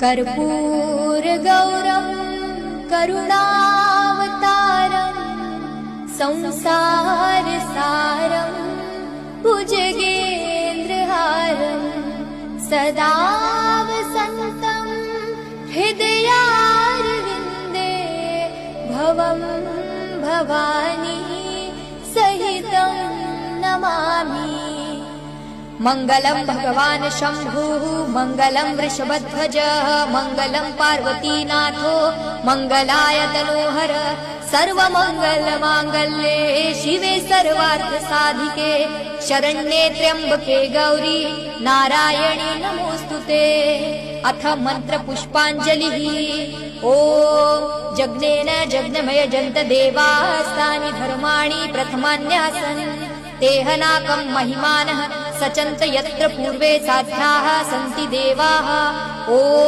कर्पूरगौरं करुणावतारं संसारसारं भुजगेन्द्रहारं सदा वसन्तं हृदयारविन्दे भवं भवानी सहितं नमामि। मंगलं भगवान् शम्भुः मंगलं वृषभध्वज मंगलं पार्वतीनाथो मंगलाय तनोहर सर्वमंगलमांगल्ये शिवे सर्वार्थसाधिके शरण्ये त्र्यंबके गौरी नारायणी नमोस्तुते। अथ मंत्र पुष्पांजलिः। ओम जग्नेन जग्नमय जन्त देवास्तानि धर्माणि प्रथमान्यासन् तेहनाकं महिमानः सचन्त यत्र पूर्वे साध्याः सन्ति देवाः। ओम